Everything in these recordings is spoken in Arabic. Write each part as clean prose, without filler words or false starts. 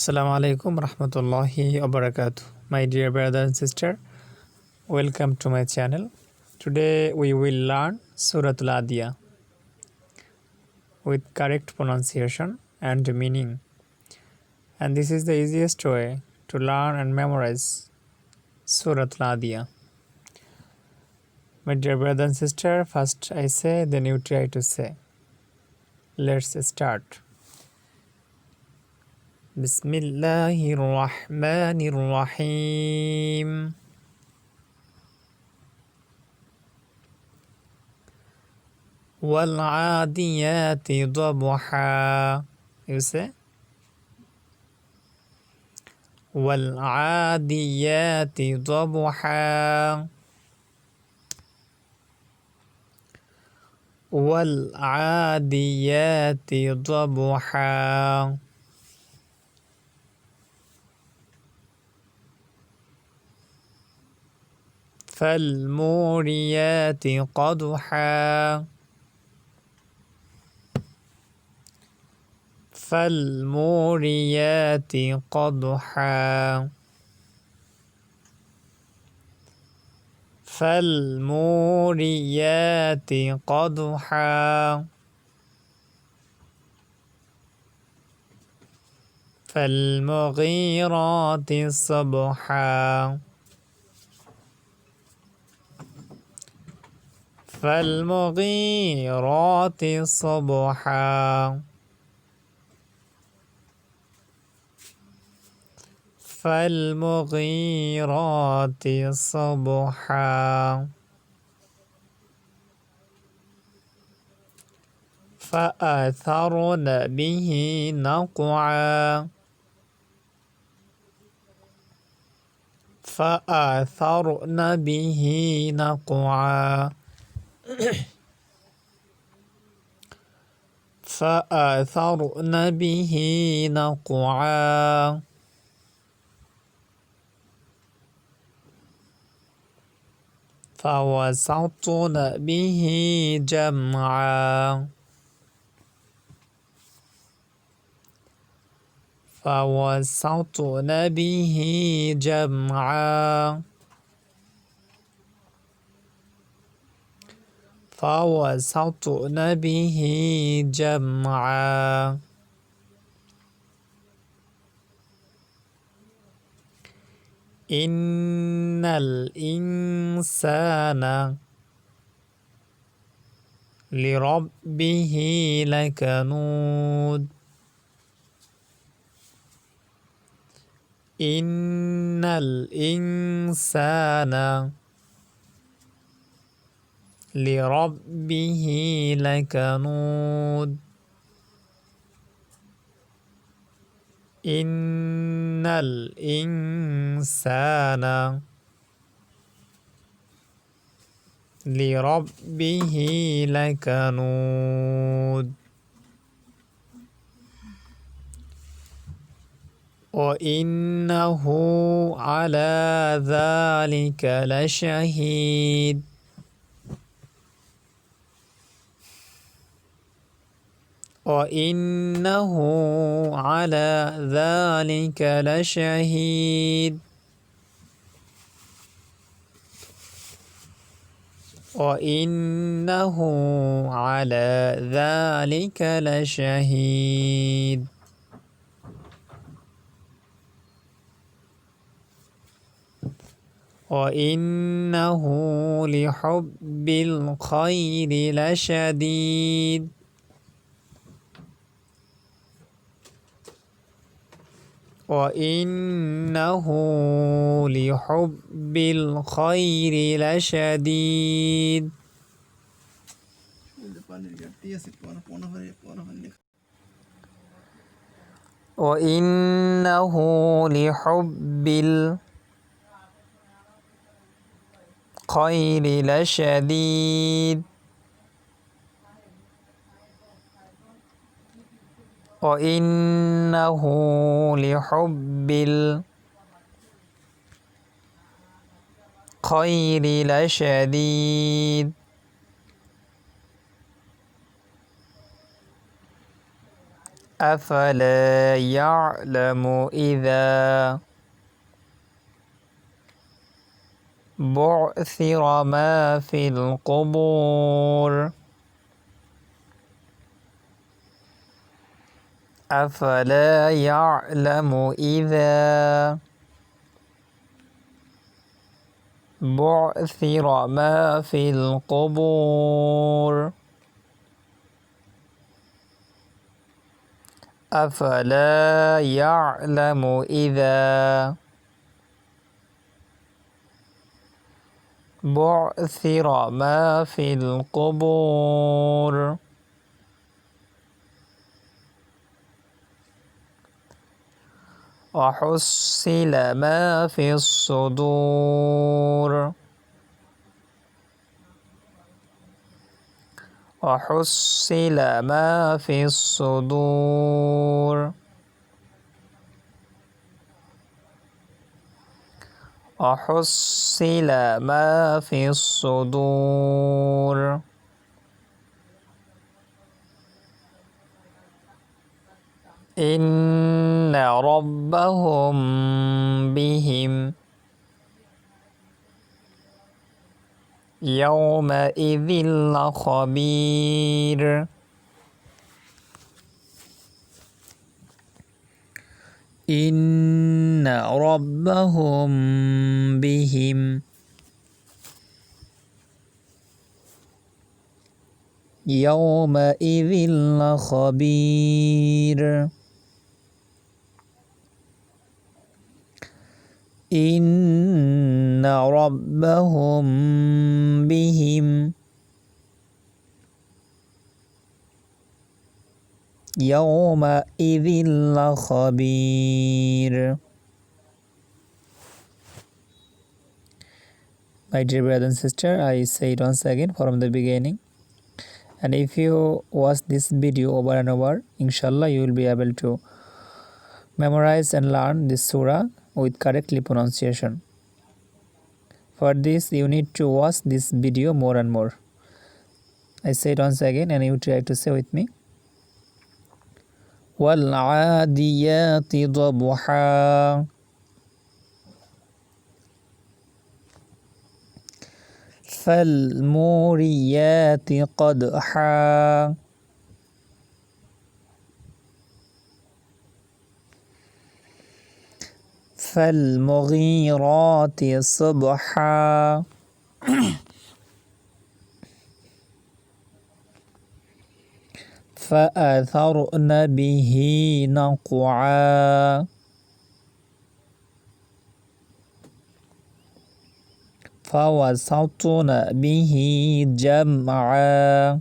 Assalamu alaikum rahmatullahi wabarakatuh. My dear brother and sister, welcome to my channel. Today we will learn Surah Al-adiyat with correct pronunciation and meaning. And this is the easiest way to learn and memorize Surah Al-adiyat. My dear brother and sister, first I say, then you try to say. Let's start. Bismillahir Rahmanir Rahim. وَالْعَادِيَاتِ ضَبْحًا. You say وَالْعَادِيَاتِ ضَبْحًا. وَالْعَادِيَاتِ ضَبْحًا. فَالْمُورِيَاتِ قَدْحًا. فَالْمُورِيَاتِ قَدْحًا. فَالْمُورِيَاتِ قَدْحًا. فَالْمُغِيرَاتِ صُبْحًا. فَالْمُغِيرَاتِ صُبْحًا. فَالْمُغِيرَاتِ صُبْحًا. فَأَثَرْنَ بِهِ نَقْعًا. فَأَثَرْنَ بِهِ نَقْعًا. فَأَثَرْنَ بِهِ نَقْعًا. فَوَسَطْنَ بِهِ جَمْعًا. فَوَسَطْنَ بِهِ جَمْعًا. فَوَسَطْنَ بِهِ جَمْعًا. إِنَّ الْإِنسَانَ لِرَبِّهِ لَكَنُودٌ. إِنَّ الْإِنسَانَ لِرَبِّهِ لَكَنُودٌ. إِنَّ الْإِنسَانَ لِرَبِّهِ لَكَنُودٌ. وَإِنَّهُ عَلَى ذَلِكَ لَشَهِيدٌ. وَإِنَّهُ عَلَى ذَلِكَ لَشَهِيدٌ. وَإِنَّهُ عَلَى ذَلِكَ لَشَهِيدٌ. وَإِنَّهُ لِحُبِّ الْخَيْرِ لَشَدِيدٌ. وَإِنَّهُ لِحُبِّ الْخَيْرِ لَشَدِيدٌ. وَإِنَّهُ لِحُبِّ الْخَيْرِ لَشَدِيدٌ. وَإِنَّهُ لِحُبِّ الْخَيْرِ لَشَدِيدٌ. أفلا يعلم إذا بعثر ما في القبور أفلا يعلم إذا بعثر ما في القبور أفلا يعلم إذا بعثر ما في القبور وحصل ما في الصدور وحصل ما في الصدور وحصل ما في الصدور إن ربهم بهم يومئذ لخبير إن ربهم بهم يومئذ لخبير إن ربهم بهم يومئذ لخبير. My dear brother and sister, I say it once again from the beginning. And if you watch this video over and over, inshallah you will be able to memorize and learn this surah with correctly pronunciation. For this you need to watch this video more and more. I say it once again and you try to say with me. وَالْعَادِيَاتِ ضَبْحًا فَالْمُورِيَاتِ قَدْحًا فَالْمُغِيرَاتِ صُبْحًا فَأَثَرْنَ بِهِ نَقْعًا فَوَسَطْنَ بِهِ جَمْعًا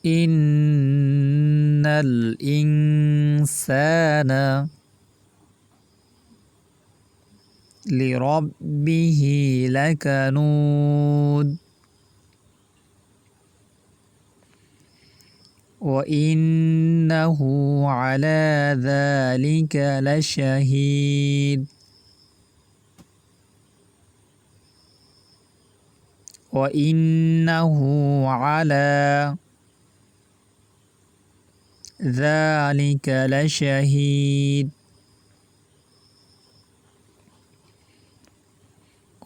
إِنَّ الْإِنسَانَ لِرَبِّهِ لَكَنُودٌ وَإِنَّهُ عَلَى ذَلِكَ لَشَهِيدٌ وَإِنَّهُ عَلَى ذَلِكَ لَشَهِيدٌ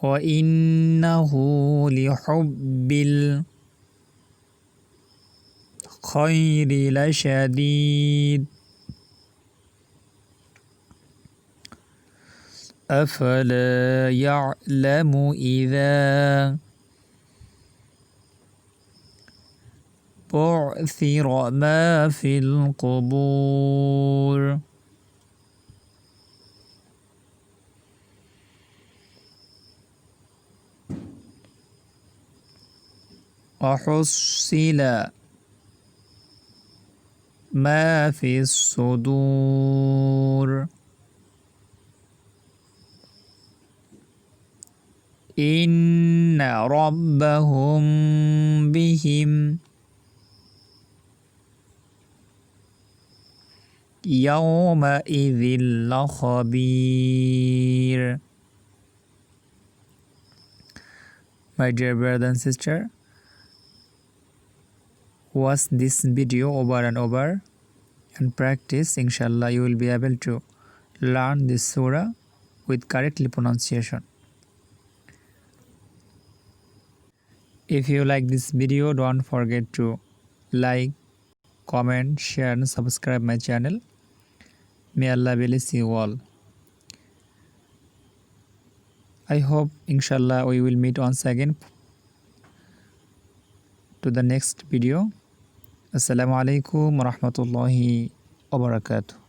وَإِنَّهُ لِحُبِّ الْخَيْرِ لَشَدِيدٌ أَفَلَا يَعْلَمُ إِذَا بعثر ما في القبور وحصل ما في الصدور إن ربهم بهم يومئذ لخبير. My dear brother and sister, watch this video over and over and practice, inshallah you will be able to learn this surah with correctly pronunciation. If you like this video, don't forget to like, comment, share and subscribe my channel. May Allah bless you all. I hope inshallah we will meet once again to the next video. Assalamu alaikum wa rahmatullahi wa barakatuh.